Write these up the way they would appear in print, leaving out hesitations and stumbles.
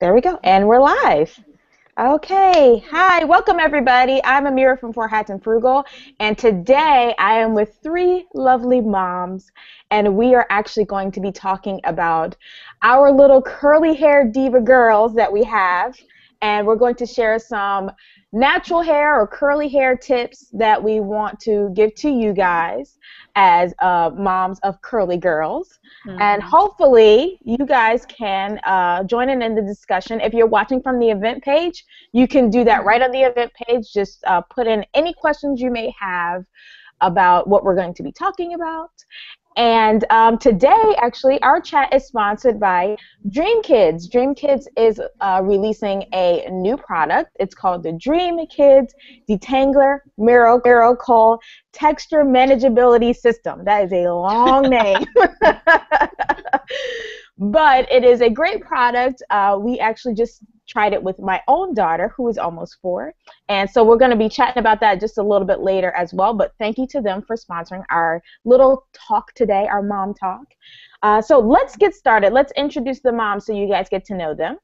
There we go. And we're live. Okay. Hi. Welcome, everybody. I'm Amira from Four Hats and Frugal. And today I am with three lovely moms. And we are actually going to be talking about our little curly hair diva girls that we have. And we're going to share some natural hair or curly hair tips that we want to give to you guys as moms of curly girls. And Hmm. hopefully you guys can join in the discussion. If you're watching from the event page, you can do that right on the event page. Just put in any questions you may have about what we're going to be talking about. And today, actually, our chat is sponsored by Dream Kids. Dream Kids is releasing a new product. It's called the Dream Kids Detangler Miracle Texture Manageability System. That is a long name. But it is a great product. We actually just tried it with my own daughter, who is almost 4. And so we're going to be chatting about that just a little bit later as well. But thank you to them for sponsoring our little talk today, our mom talk. So let's get started. Let's introduce the moms so you guys get to know them.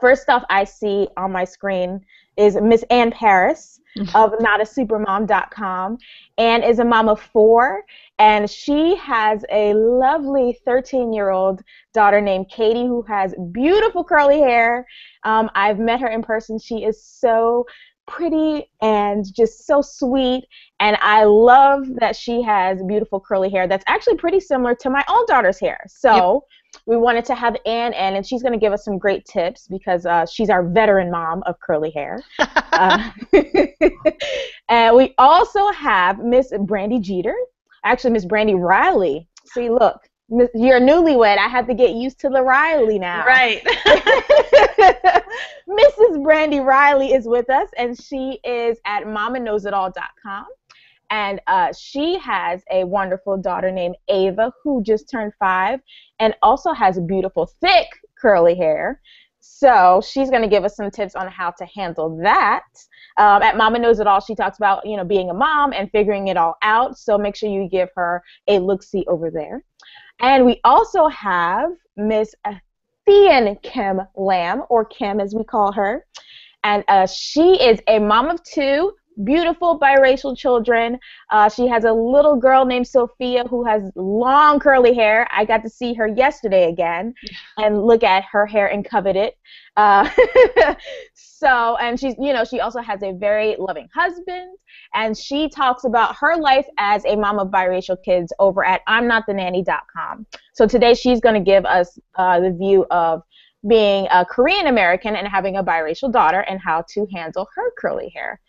First off, I see on my screen is Miss Ann Paris of notasupermom.com. Ann is a mom of 4, and she has a lovely 13-year-old daughter named Katie who has beautiful curly hair. I've met her in person. She is so pretty and just so sweet, and I love that she has beautiful curly hair that's actually pretty similar to my own daughter's hair. Yep. So we wanted to have Ann in, and she's going to give us some great tips because she's our veteran mom of curly hair. Uh, and we also have Miss Brandy Jeter, actually Miss Brandy Riley. See, look, you're newlywed. I have to get used to the Riley now. Right. Mrs. Brandy Riley is with us, and she is at momaknowsitall.com. And she has a wonderful daughter named Ava who just turned 5 and also has beautiful, thick, curly hair. So she's going to give us some tips on how to handle that. At Mama Knows It All, she talks about, being a mom and figuring it all out. So make sure you give her a look-see over there. And we also have Miss Theon Kim Lamb, or Kim as we call her. And she is a mom of 2 beautiful biracial children. She has a little girl named Sophia who has long curly hair. I got to see her yesterday again and look at her hair and covet it. Uh, and she's, she also has a very loving husband, and she talks about her life as a mom of biracial kids over at I'mNotTheNanny.com. So today she's going to give us the view of being a Korean American and having a biracial daughter and how to handle her curly hair.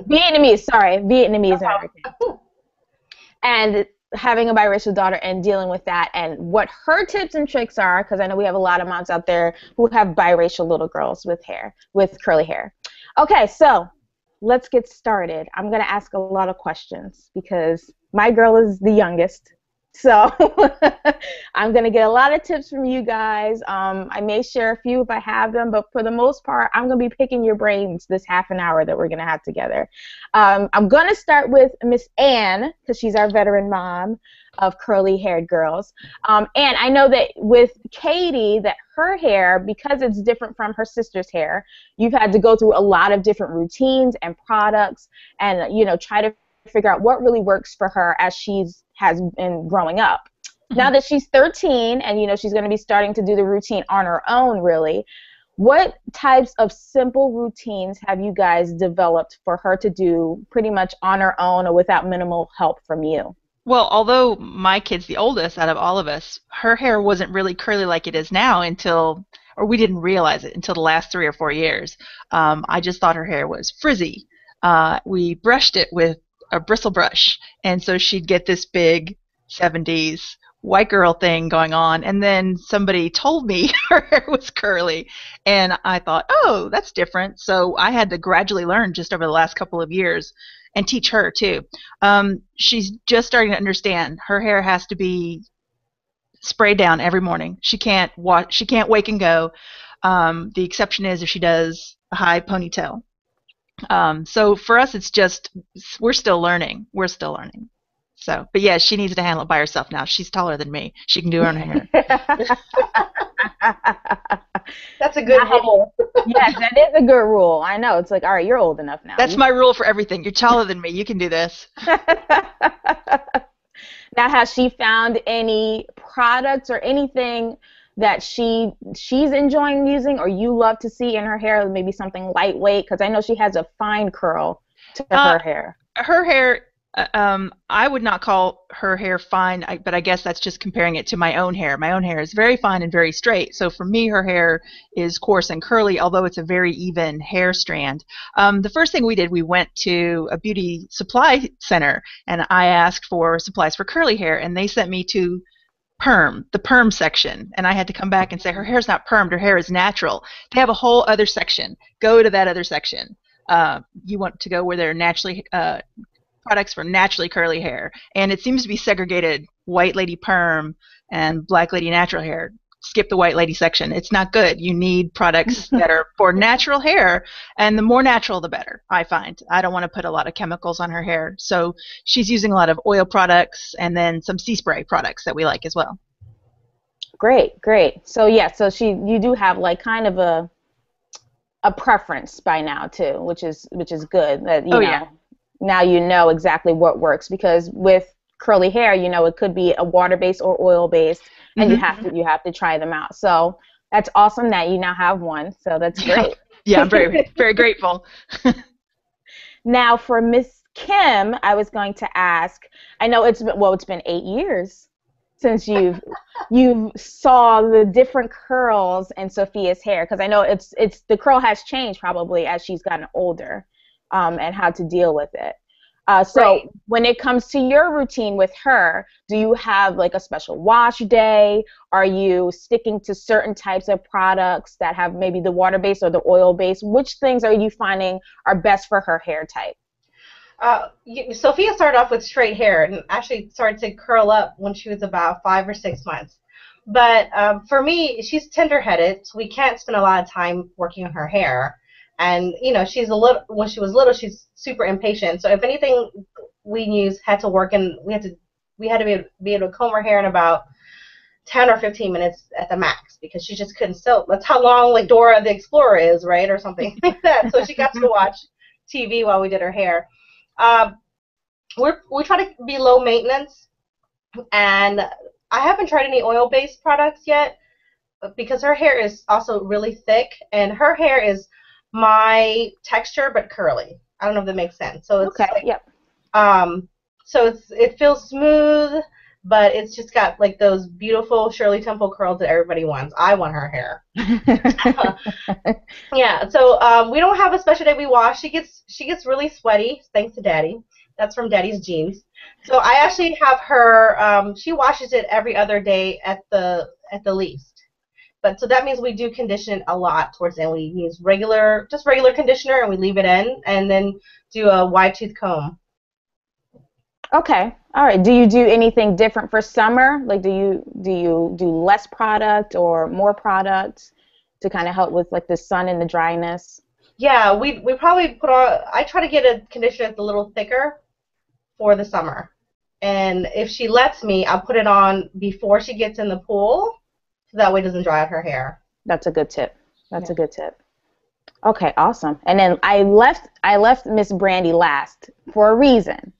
Vietnamese American. Vietnamese American. And having a biracial daughter and dealing with that and what her tips and tricks are, because I know we have a lot of moms out there who have biracial little girls with curly hair. Okay, so let's get started. I'm going to ask a lot of questions because my girl is the youngest. So I'm going to get a lot of tips from you guys. I may share a few if I have them, but for the most part, I'm going to be picking your brains this half an hour that we're going to have together. I'm going to start with Miss Ann because she's our veteran mom of curly-haired girls. And I know that with Katie, that her hair, because it's different from her sister's hair, you've had to go through a lot of different routines and products and, try to figure out what really works for her as has been growing up. Now that she's 13 and she's going to be starting to do the routine on her own, really, what types of simple routines have you guys developed for her to do pretty much on her own or without minimal help from you? Well, although my kid's the oldest out of all of us, her hair wasn't really curly like it is now or we didn't realize it until the last 3 or 4 years. I just thought her hair was frizzy. We brushed it with a bristle brush, and so she'd get this big 70s white girl thing going on, and then somebody told me her hair was curly, and I thought, oh, that's different. So I had to gradually learn just over the last couple of years and teach her too. She's just starting to understand her hair has to be sprayed down every morning. She can't wake and go. The exception is if she does a high ponytail. So for us, it's just we're still learning. So, but yeah, she needs to handle it by herself now. She's taller than me. She can do her own hair. That's a good rule. Yes, that is a good rule. I know. It's like, all right, you're old enough now. That's my rule for everything. You're taller than me. You can do this. Now, has she found any products or anything that she's enjoying using or you love to see in her hair, maybe something lightweight? Because I know she has a fine curl to her hair. Her hair, I would not call her hair fine, but I guess that's just comparing it to my own hair. My own hair is very fine and very straight. So for me, her hair is coarse and curly, although it's a very even hair strand. The first thing we did, we went to a beauty supply center, and I asked for supplies for curly hair, and they sent me to the perm section, and I had to come back and say, her hair's not permed, her hair is natural. They have a whole other section. Go to that other section. You want to go where they're naturally products for naturally curly hair, and it seems to be segregated: white lady perm and black lady natural hair. Skip the white lady section. It's not good. You need products that are for natural hair, and the more natural the better, I find. I don't want to put a lot of chemicals on her hair, so she's using a lot of oil products and then some sea spray products that we like as well. Great. So yeah, so you do have like kind of a preference by now too, which is good. That you know. Yeah. Now you know exactly what works, because with curly hair, you know, it could be a water-based or oil-based, and you have to try them out. So that's awesome that you now have one. So that's great. Yeah, I'm very, very grateful. Now for Miss Kim, I was going to ask, I know it's been 8 years since you've saw the different curls in Sophia's hair, because I know it's the curl has changed probably as she's gotten older. And how to deal with it. So when it comes to your routine with her, do you have like a special wash day? Are you sticking to certain types of products that have maybe the water-based or the oil-based? Which things are you finding are best for her hair type? Sophia started off with straight hair and actually started to curl up when she was about 5 or 6 months. But for me, she's tender-headed, so we can't spend a lot of time working on her hair. And you know, when she was little, she's super impatient. So if anything, we had to work, and we had to be able to comb her hair in about 10 or 15 minutes at the max, because she just couldn't sew. That's how long like Dora the Explorer is, right, or something like that. So she got to watch TV while we did her hair. We try to be low maintenance, and I haven't tried any oil-based products yet, because her hair is also really thick, and her hair is my texture but curly. I don't know if that makes sense. So it's so it feels smooth, but it's just got like those beautiful Shirley Temple curls that everybody wants. I want her hair. Yeah. So we don't have a special day we wash. She gets really sweaty, thanks to Daddy. That's from Daddy's genes. So I actually have her. She washes it every other day at the least. But so that means we do condition it a lot towards the end. We use regular conditioner, and we leave it in, and then do a wide tooth comb. Okay. All right. Do you do anything different for summer? Like, do you do less product or more product to kind of help with like the sun and the dryness? Yeah, we probably put on. I try to get a conditioner that's a little thicker for the summer, and if she lets me, I'll put it on before she gets in the pool. So that way it doesn't dry out her hair. That's a good tip. A good tip. Okay, awesome. And then I left Miss Brandy last for a reason,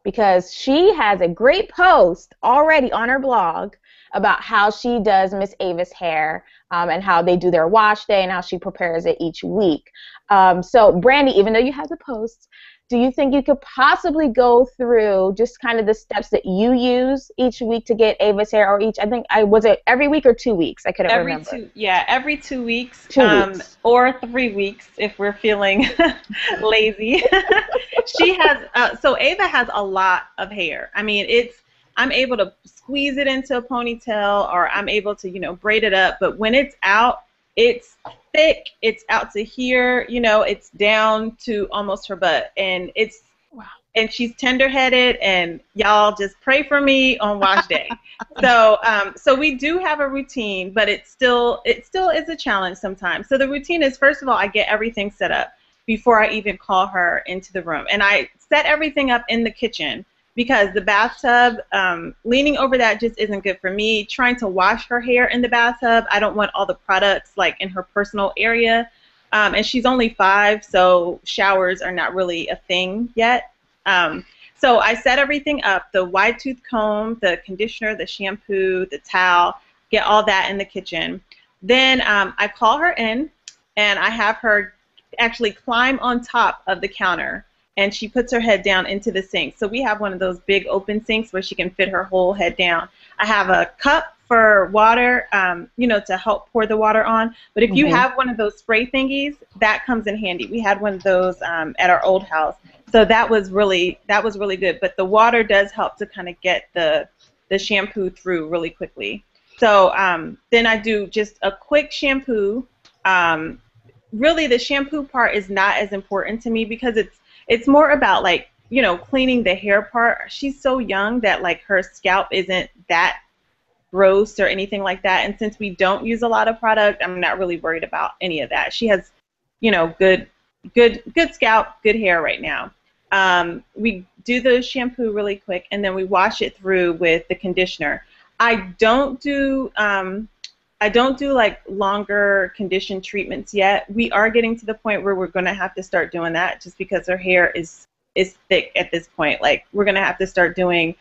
because she has a great post already on her blog about how she does Miss Ava's hair, and how they do their wash day and how she prepares it each week. So Brandy, even though you have the post, do you think you could possibly go through just kind of the steps that you use each week to get Ava's hair, or was it every week or 2 weeks? I couldn't remember. Every 2 weeks. 2 weeks. Or 3 weeks if we're feeling lazy. She has, so Ava has a lot of hair. I mean, I'm able to squeeze it into a ponytail, or I'm able to, braid it up. But when it's out, it's thick, it's out to here, it's down to almost her butt, and and she's tender-headed, and y'all just pray for me on wash day. So we do have a routine, but it still is a challenge sometimes. So the routine is, first of all, I get everything set up before I even call her into the room, and I set everything up in the kitchen because the bathtub, leaning over that just isn't good for me. Trying to wash her hair in the bathtub, I don't want all the products like in her personal area. And she's only 5, so showers are not really a thing yet. So I set everything up, the wide tooth comb, the conditioner, the shampoo, the towel, get all that in the kitchen. Then I call her in, and I have her actually climb on top of the counter, and she puts her head down into the sink. So we have one of those big open sinks where she can fit her whole head down. I have a cup for water, to help pour the water on. But if you have one of those spray thingies, that comes in handy. We had one of those at our old house. So that was really good. But the water does help to kind of get the shampoo through really quickly. So then I do just a quick shampoo. Really, the shampoo part is not as important to me because it's more about like, cleaning the hair part. She's so young that like her scalp isn't that gross or anything like that. And since we don't use a lot of product, I'm not really worried about any of that. She has, good scalp, good hair right now. We do the shampoo really quick, and then we wash it through with the conditioner. I don't do like longer condition treatments yet. We are getting to the point where we're going to have to start doing that just because her hair is thick at this point. Like, we're going to have to start doing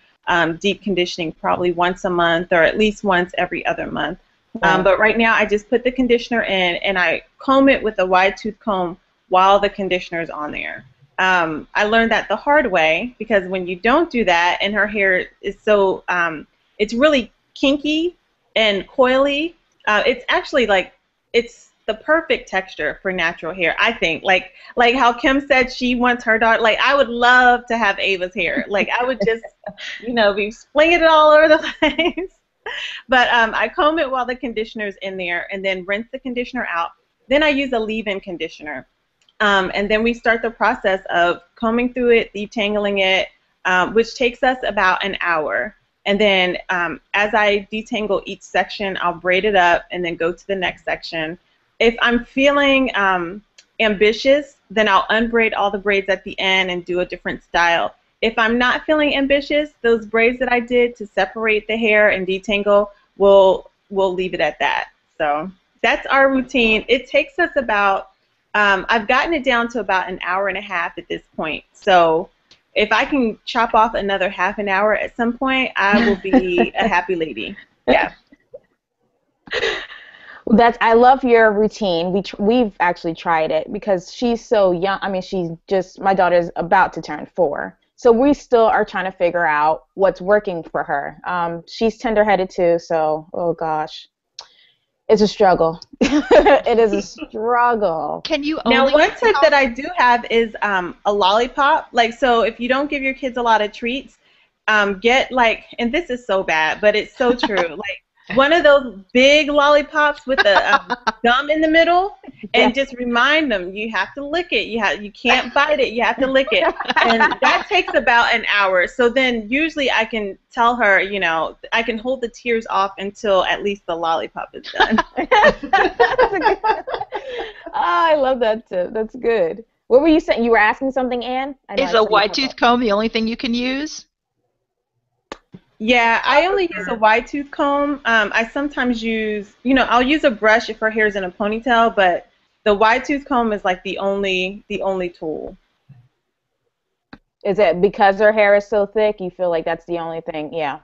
deep conditioning probably once a month or at least once every other month. But right now I just put the conditioner in and I comb it with a wide tooth comb while the conditioner is on there. I learned that the hard way because when you don't do that and her hair is so, it's really kinky and coily, it's actually like, it's the perfect texture for natural hair, I think. Like how Kim said she wants her daughter, like I would love to have Ava's hair. Like I would just, be flinging it all over the place. But I comb it while the conditioner's in there and then rinse the conditioner out. Then I use a leave-in conditioner. And then we start the process of combing through it, detangling it, which takes us about an hour. And then as I detangle each section, I'll braid it up and then go to the next section. If I'm feeling ambitious, then I'll unbraid all the braids at the end and do a different style. If I'm not feeling ambitious, those braids that I did to separate the hair and detangle, we'll leave it at that. So that's our routine. It takes us about, I've gotten it down to about an hour and a half at this point. So if I can chop off another half an hour at some point, I will be a happy lady. Yeah. I love your routine. We've actually tried it because she's so young. I mean, my daughter's about to turn 4. So we still are trying to figure out what's working for her. She's tender-headed too, so, oh gosh. It's a struggle. It is a struggle. Can you now, one tip that I do have is a lollipop. Like, so if you don't give your kids a lot of treats, get like, and this is so bad, but it's so true. Like, one of those big lollipops with the gum in the middle, and just remind them you have to lick it. You can't bite it. You have to lick it, and that takes about an hour. So then usually I can tell her, I can hold the tears off until at least the lollipop is done. I love that tip. That's good. What were you saying? You were asking something, Ann? Is a wide tooth comb the only thing you can use? Yeah, I only use a wide tooth comb. I sometimes use, I'll use a brush if her hair's in a ponytail, but the wide tooth comb is like the only tool. Is it because her hair is so thick? You feel like that's the only thing? Yeah.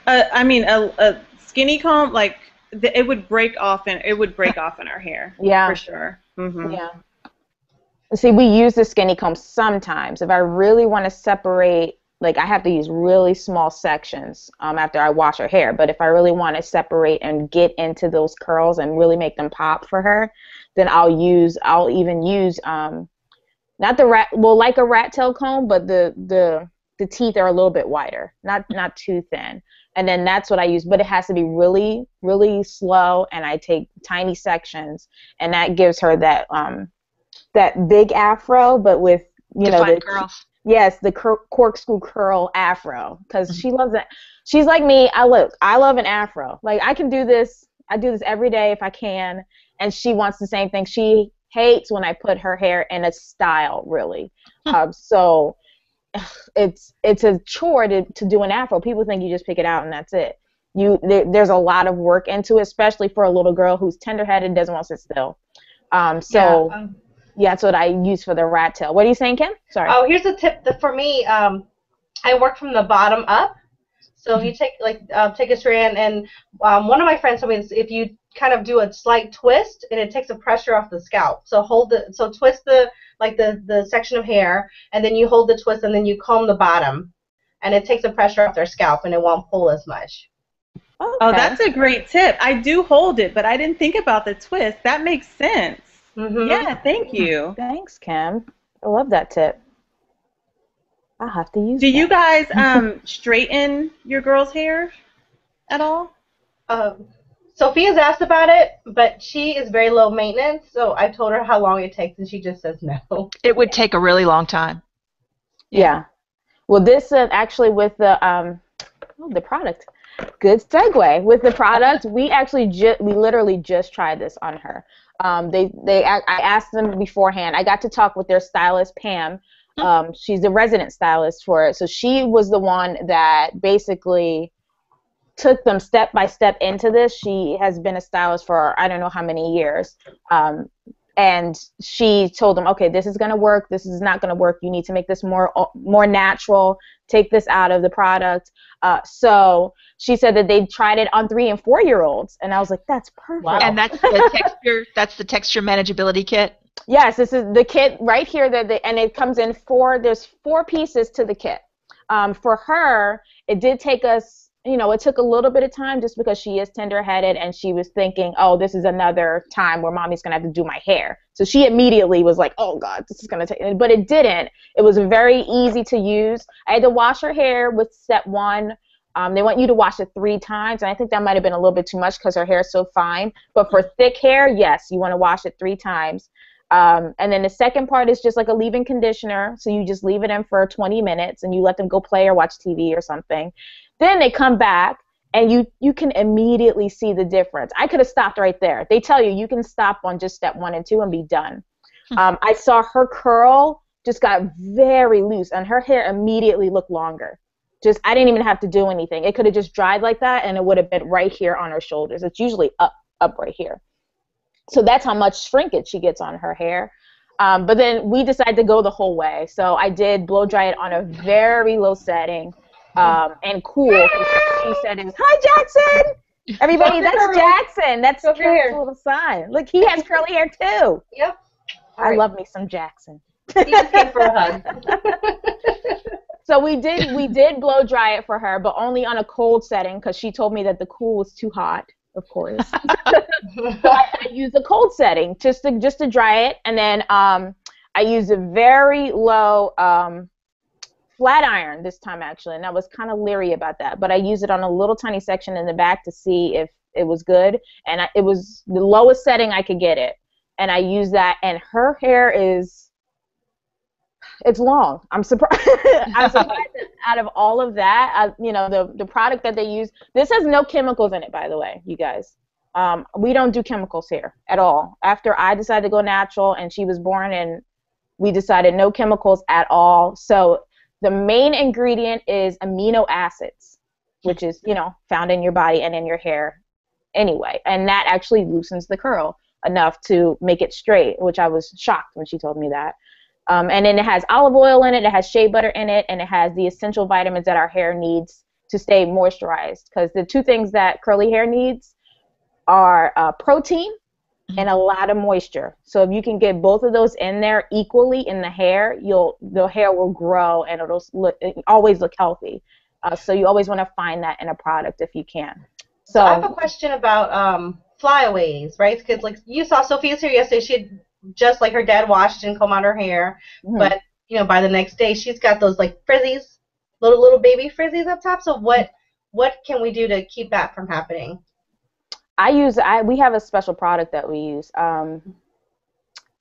I mean, a skinny comb, like it would break off in our hair. Yeah, for sure. Mm-hmm. Yeah. See, we use the skinny comb sometimes if I really want to separate. Like, I have to use really small sections after I wash her hair. But if I really want to separate and get into those curls and really make them pop for her, then I'll even use not the like a rat tail comb, but the teeth are a little bit wider, not too thin. And then that's what I use. But it has to be really, really slow, and I take tiny sections, and that gives her that big afro, but with defined curls. Yes, the corkscrew curl afro, because she loves it. She's like me. I love an afro. Like, I can do this. I do this every day if I can, and she wants the same thing. She hates when I put her hair in a style, really. So it's a chore to do an afro. People think you just pick it out and that's it. There's a lot of work into it, especially for a little girl who's tender-headed, doesn't want to sit still. That's what I use for the rat tail. What are you saying, Kim? Sorry. Oh, here's a tip for me. I work from the bottom up. So if you take a strand, and one of my friends told me if you kind of do a slight twist, and it takes the pressure off the scalp. So twist the section of hair, and then you hold the twist, and then you comb the bottom, and it takes the pressure off their scalp, and it won't pull as much. Okay. Oh, that's a great tip. I do hold it, but I didn't think about the twist. That makes sense. Mm-hmm. Yeah, thank you. Thanks, Kim. I love that tip. I'll have to use Do you guys straighten your girls' hair at all? Sophia's asked about it, but she is very low maintenance, so I told her how long it takes, and she just says no. It would take a really long time. Yeah. Well, this actually with the product. Good segue. With the product, we literally just tried this on her. I asked them beforehand. I got to talk with their stylist, Pam. She's the resident stylist for it. So she was the one that basically took them step by step into this. She has been a stylist for I don't know how many years. And she told them, okay, this is going to work. This is not going to work. You need to make this more natural. Take this out of the product. So she said that they tried it on 3- and 4-year-olds. And I was like, that's perfect. Wow. And that's the texture. That's the texture manageability kit. Yes, this is the kit right here. And it comes in there's 4 pieces to the kit. For her, it did take us, it took a little bit of time just because she is tender-headed and she was thinking, oh, this is another time where mommy's going to have to do my hair. So she immediately was like, oh, God, this is going to take, but it didn't. It was very easy to use. I had to wash her hair with step 1. They want you to wash it 3 times, and I think that might have been a little bit too much because her hair is so fine. But for thick hair, yes, you want to wash it 3 times. And then the second part is just like a leave-in conditioner. So you just leave it in for 20 minutes and you let them go play or watch TV or something. Then they come back and you can immediately see the difference. I could have stopped right there. They tell you can stop on just step 1 and 2 and be done. I saw her curl just got very loose and her hair immediately looked longer. I didn't even have to do anything. It could have just dried like that and it would have been right here on her shoulders. It's usually up right here. So that's how much shrinkage she gets on her hair. But then we decided to go the whole way. So I did blow dry it on a very low setting and cool. She said it was, hi, Jackson! Everybody, that's Jackson. That's Karen's little son. Look, he has curly hair too. Yep. I love me some Jackson. He just came for a hug. So we did blow dry it for her, but only on a cold setting because she told me that the cool was too hot. Of course. So I used a cold setting just to dry it, and then I used a very low flat iron this time actually, and I was kind of leery about that, but I used it on a little tiny section in the back to see if it was good, and it was the lowest setting I could get it, and I used that, and her hair it's long. I'm surprised. I'm surprised that out of all of that, the product that they use, this has no chemicals in it, by the way, you guys. We don't do chemicals here at all. After I decided to go natural and she was born, and we decided no chemicals at all. So the main ingredient is amino acids, which is, found in your body and in your hair anyway. And that actually loosens the curl enough to make it straight, which I was shocked when she told me that. And then it has olive oil in it, it has shea butter in it, and it has the essential vitamins that our hair needs to stay moisturized. Because the 2 things that curly hair needs are protein and a lot of moisture. So if you can get both of those in there equally in the hair, the hair will grow and it always look healthy. So you always want to find that in a product if you can. So I have a question about flyaways, right? Because like you saw Sophia's hair yesterday, she had just like her dad washed and combed out her hair, but by the next day she's got those like frizzies, little baby frizzies up top. So what can we do to keep that from happening? We have a special product that we use.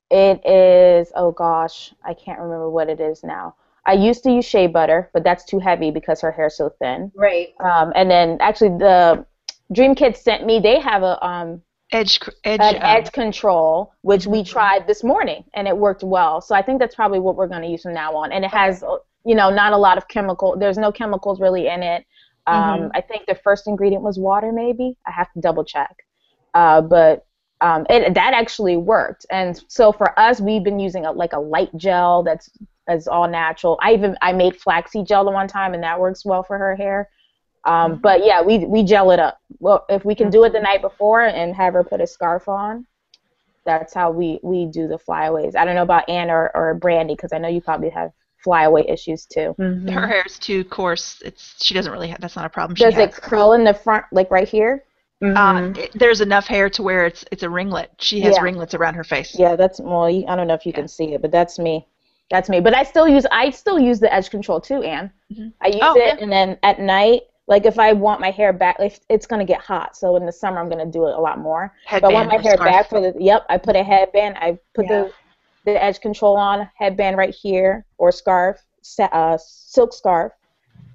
It is, oh gosh, I can't remember what it is now. I used to use shea butter, but that's too heavy because her hair's so thin. Right. And then actually the Dream Kids sent me, they have a edge control, which we tried this morning, and it worked well. So I think that's probably what we're going to use from now on. And it has not a lot of chemical. There's no chemicals really in it. I think the first ingredient was water, maybe. I have to double check. But that actually worked. And so for us, we've been using a light gel that's all natural. I made flaxseed gel the one time, and that works well for her hair. But yeah, we gel it up. Well, if we can do it the night before and have her put a scarf on, that's how we do the flyaways. I don't know about Ann or Brandy, because I know you probably have flyaway issues too. Her hair is too coarse. She doesn't really have. That's not a problem. Does it curl in the front, like right here? There's enough hair to where it's a ringlet. She has ringlets around her face. Yeah, I don't know if you can see it, but that's me. That's me. But I still use the edge control too, Ann. I use it, and then at night, like if I want my hair back, it's gonna get hot. So in the summer, I'm gonna do it a lot more. But I want my hair back I put a headband. I put the edge control on, headband right here, or scarf, silk scarf,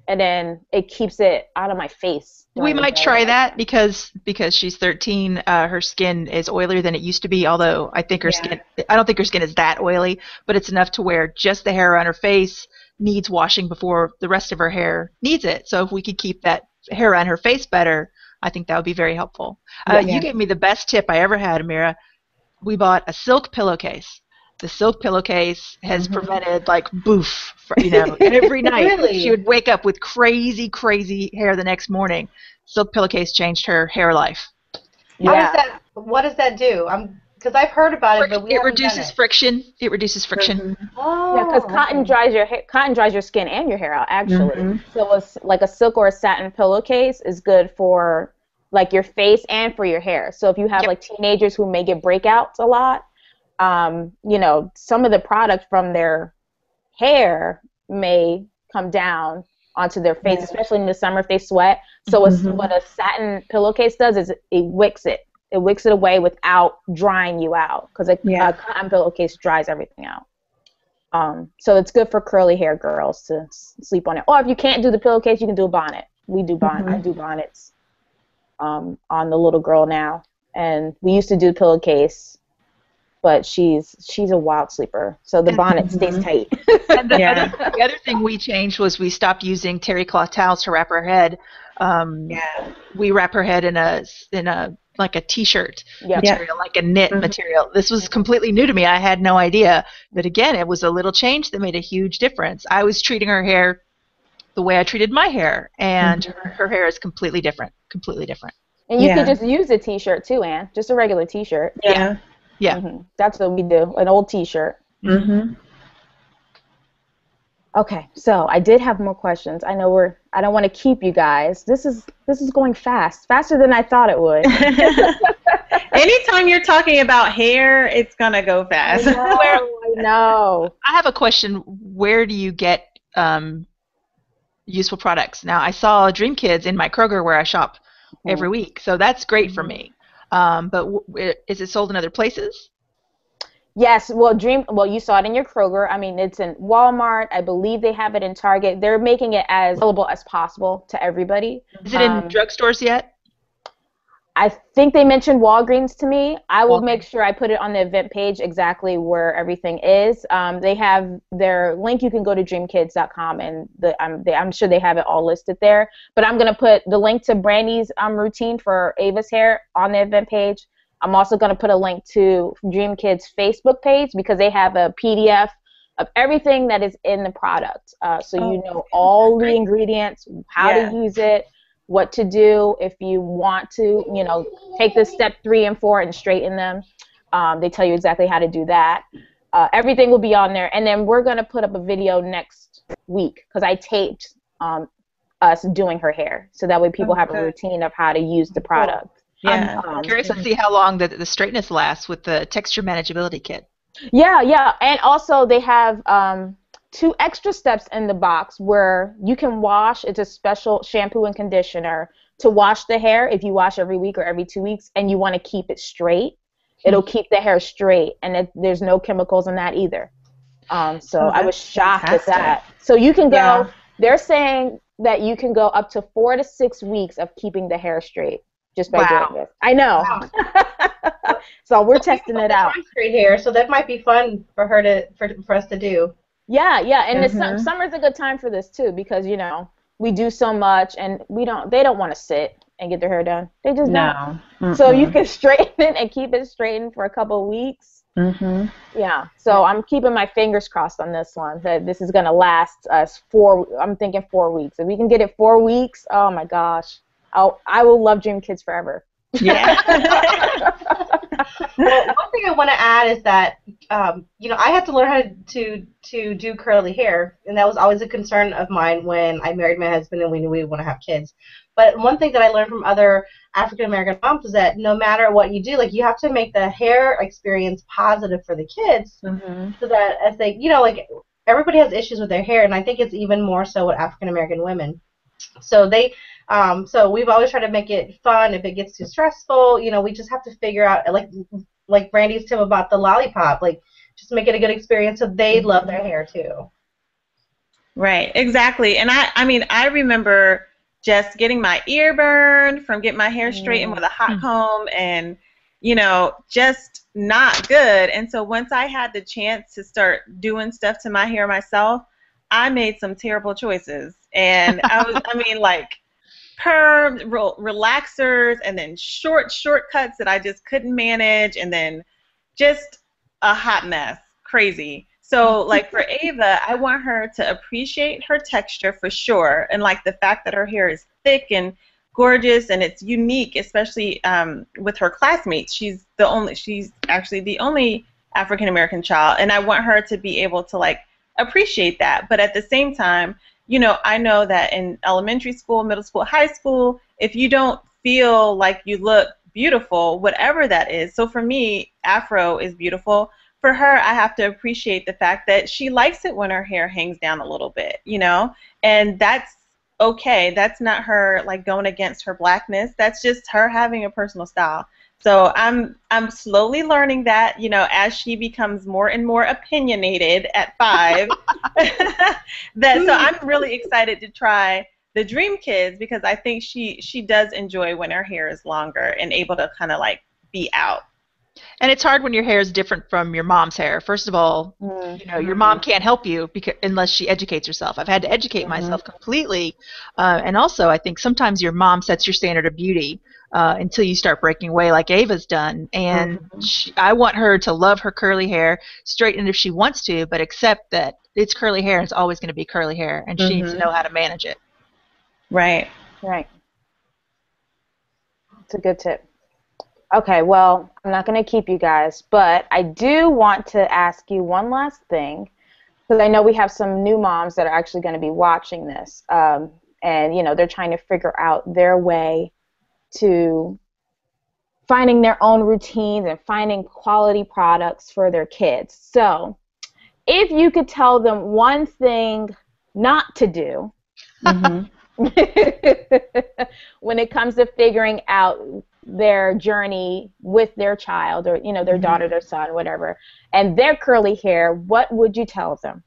and then it keeps it out of my face. We might try that because she's 13. Her skin is oilier than it used to be. Although I don't think her skin is that oily, but it's enough to where just the hair on her face needs washing before the rest of her hair needs it. So if we could keep that hair on her face better, I think that would be very helpful. You gave me the best tip I ever had, Amira. We bought a silk pillowcase. The silk pillowcase has prevented boof, every night. Really? She would wake up with crazy, crazy hair the next morning. Silk pillowcase changed her hair life. Yeah. What does that do? Because I've heard about it, but it reduces friction. It reduces friction. Oh. Yeah, because cotton dries your skin and your hair out, actually. So it's like a silk or a satin pillowcase is good for your face and for your hair. So if you have teenagers who may get breakouts a lot, some of the product from their hair may come down onto their face, especially in the summer if they sweat. So what a satin pillowcase does is it wicks it. It wicks it away without drying you out, because a cotton pillowcase dries everything out. So it's good for curly hair girls to sleep on it. Or if you can't do the pillowcase, you can do a bonnet. We do bonnet. I do bonnets on the little girl now, and we used to do the pillowcase, but she's a wild sleeper, so the bonnet stays tight. And the other thing we changed was we stopped using terry cloth towels to wrap her head. We wrap her head in a like a t-shirt material, like a knit material. This was completely new to me. I had no idea. But again, it was a little change that made a huge difference. I was treating her hair the way I treated my hair, and her hair is completely different. Completely different. And you could just use a t-shirt too, Ann. Just a regular t-shirt. Yeah. That's what we do. An old t-shirt. Okay, so I did have more questions. I don't want to keep you guys. This is going faster than I thought it would. Anytime you're talking about hair, it's gonna go fast. I know. I have a question. Where do you get useful products? Now, I saw Dream Kids in my Kroger where I shop every week, so that's great for me. But is it sold in other places? Yes, well, you saw it in your Kroger. I mean, it's in Walmart. I believe they have it in Target. They're making it as available as possible to everybody. Is it in drugstores yet? I think they mentioned Walgreens to me. I will make sure I put it on the event page exactly where everything is. They have their link. You can go to dreamkids.com, and I'm sure they have it all listed there. But I'm going to put the link to Brandis Routine for Ava's hair on the event page. I'm also going to put a link to Dream Kids' Facebook page, because they have a PDF of everything that is in the product. So you know all the ingredients, how to use it, what to do if you want to, take the step 3 and 4 and straighten them. They tell you exactly how to do that. Everything will be on there. And then we're going to put up a video next week, because I taped us doing her hair. So that way people have a routine of how to use the product. Yeah. I'm curious to see how long the straightness lasts with the texture manageability kit. Yeah. And also they have 2 extra steps in the box where you can wash. It's a special shampoo and conditioner to wash the hair if you wash every week or every 2 weeks and you want to keep it straight. It'll keep the hair straight, and there's no chemicals in that either. So I was shocked at that. So you can go, they're saying that you can go up to 4 to 6 weeks of keeping the hair straight. Just by doing this. I know. So we're testing it out. Straight hair, so that might be fun for her for us to do. Yeah, yeah, and Mhm. summer's a good time for this too because we do so much and they don't want to sit and get their hair done. They just don't. No. So you Mm-mm. can straighten it and keep it straightened for a couple of weeks. Mhm. Yeah. So I'm keeping my fingers crossed on this one that this is gonna last us I'm thinking 4 weeks. If we can get it 4 weeks, oh my gosh. I will love Dream Kids forever. Yeah. Well, one thing I want to add is that, I had to learn how to do curly hair, and that was always a concern of mine when I married my husband and we knew we would want to have kids. But one thing that I learned from other African American moms is that no matter what you do, like you have to make the hair experience positive for the kids, Mhm. so that as they, like everybody has issues with their hair, and I think it's even more so with African American women. So so we've always tried to make it fun. If it gets too stressful, we just have to figure out, like Brandy's tip about the lollipop, like just make it a good experience so they love their hair too. Right, exactly. And I mean, I remember just getting my ear burned from getting my hair straightened with a hot comb and, just not good. And so once I had the chance to start doing stuff to my hair myself, I made some terrible choices. And I mean, like perms, relaxers, and then shortcuts that I just couldn't manage, and then just a hot mess, crazy. So like for Ava, I want her to appreciate her texture for sure, and like the fact that her hair is thick and gorgeous and it's unique, especially with her classmates. She's actually the only African American child, and I want her to be able to like appreciate that. But at the same time, I know that in elementary school, middle school, high school, if you don't feel like you look beautiful, whatever that is. So for me, Afro is beautiful. For her, I have to appreciate the fact that she likes it when her hair hangs down a little bit, and that's okay. That's not her like going against her blackness. That's just her having a personal style. So I'm slowly learning that, as she becomes more and more opinionated at 5. So I'm really excited to try the Dream Kids because I think she does enjoy when her hair is longer and able to kind of like be out. And it's hard when your hair is different from your mom's hair. First of all, your mom can't help you unless she educates herself. I've had to educate myself completely. And also, I think sometimes your mom sets your standard of beauty until you start breaking away like Ava's done. And I want her to love her curly hair, straighten it if she wants to, but accept that it's curly hair and it's always going to be curly hair. And she needs to know how to manage it. Right. Right. It's a good tip. Okay, well, I'm not going to keep you guys, but I do want to ask you one last thing, because I know we have some new moms that are actually going to be watching this, and, they're trying to figure out their way to finding their own routines and finding quality products for their kids. So if you could tell them one thing not to do when it comes to figuring out their journey with their child or their daughter, their son, whatever, and their curly hair, what would you tell them?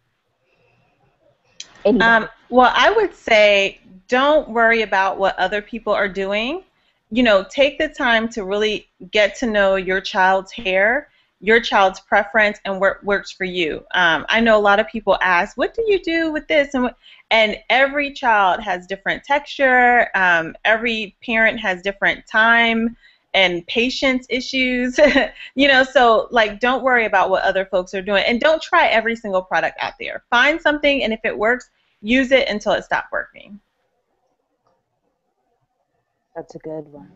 Well, I would say don't worry about what other people are doing. Take the time to really get to know your child's hair, your child's preference, and what works for you. I know a lot of people ask, what do you do with this? And every child has different texture. Every parent has different time and patience issues. So like don't worry about what other folks are doing, and don't try every single product out there. Find something, and if it works, use it until it stops working. That's a good one.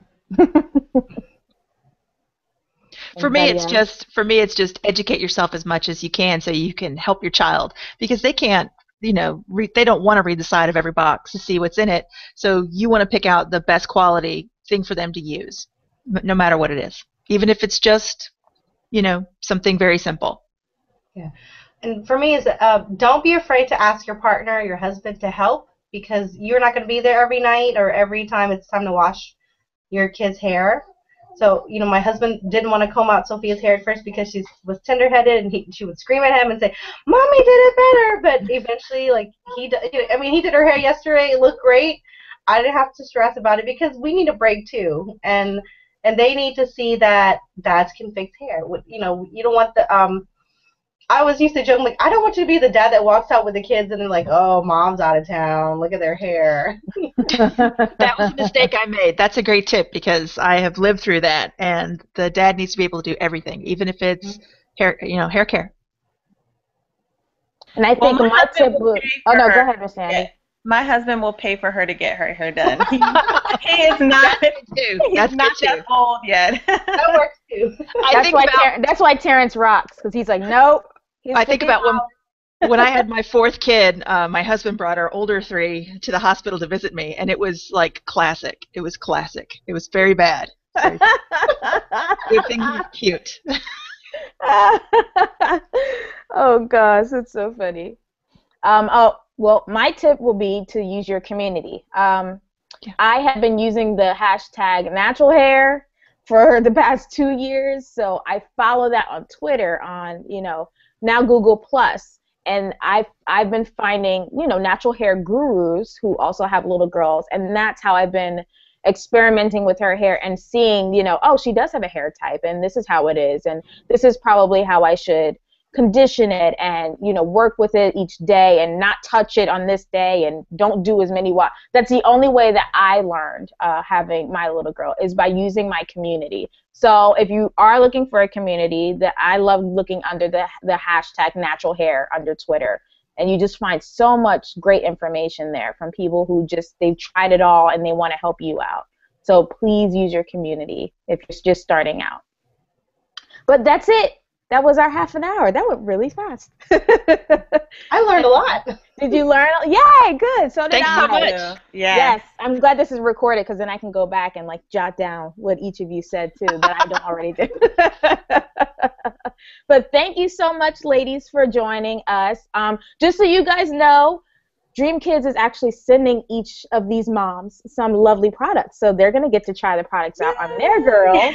For me, it's just educate yourself as much as you can so you can help your child, because they can't, they don't want to read the side of every box to see what's in it. So you want to pick out the best quality thing for them to use, no matter what it is, even if it's just, something very simple. Yeah. And for me, is don't be afraid to ask your partner, your husband, to help, because you're not going to be there every night or every time it's time to wash your kid's hair. So, my husband didn't want to comb out Sophia's hair at first because she was tender-headed, and she would scream at him and say, "Mommy did it better." But eventually, he did her hair yesterday. It looked great. I didn't have to stress about it because we need a break too, and they need to see that dads can fix hair. You don't want I was used to joking, like, I don't want you to be the dad that walks out with the kids and they're like, oh, mom's out of town. Look at their hair. That was a mistake I made. That's a great tip because I have lived through that, and the dad needs to be able to do everything, even if it's hair care. And I think my tip would. Oh no, go ahead, Miss Sandy. My husband will pay for her to get her hair done. He is not. He's not that old yet. That works too. That's why Terrence rocks, because he's like, nope. I think about when I had my fourth kid, my husband brought our older three to the hospital to visit me, and it was like classic. It was classic. It was very bad. Good thing he's cute. Oh gosh, it's so funny. Well, my tip will be to use your community. I have been using the hashtag natural hair for the past 2 years, so I follow that on Twitter, on now Google Plus, and I've been finding natural hair gurus who also have little girls, and that's how I've been experimenting with her hair and seeing oh, she does have a hair type, and this is how it is, and this is probably how I should condition it, and work with it each day, and not touch it on this day, and don't do as many That's the only way that I learned having my little girl, is by using my community. So if you are looking for a community, that I love looking under the hashtag natural hair under Twitter, and you just find so much great information there from people who they've tried it all and they want to help you out. So please use your community if you're just starting out. But that's it. That was our half an hour. That went really fast. I learned a lot. Did you learn? Yay, good. So did I. Thanks so much. Yes. I'm glad this is recorded, because then I can go back and jot down what each of you said too that I don't already do. But thank you so much, ladies, for joining us. Just so you guys know, Dream Kids is actually sending each of these moms some lovely products. So they're going to get to try the products out on their girls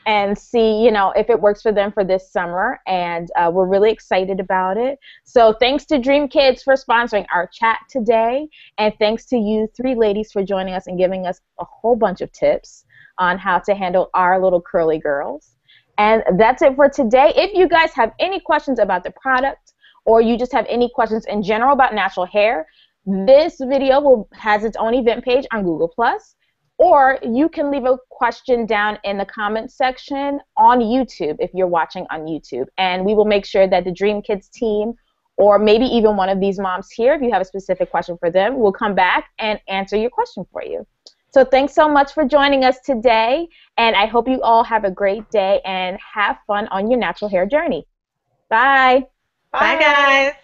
and see, if it works for them for this summer. And we're really excited about it. So thanks to Dream Kids for sponsoring our chat today. And thanks to you three ladies for joining us and giving us a whole bunch of tips on how to handle our little curly girls. And that's it for today. If you guys have any questions about the product, or you just have any questions in general about natural hair, this video has its own event page on Google+, or you can leave a question down in the comments section on YouTube if you're watching on YouTube, and we will make sure that the Dream Kids team, or maybe even one of these moms here, if you have a specific question for them, will come back and answer your question for you. So thanks so much for joining us today, and I hope you all have a great day and have fun on your natural hair journey. Bye. Bye, guys.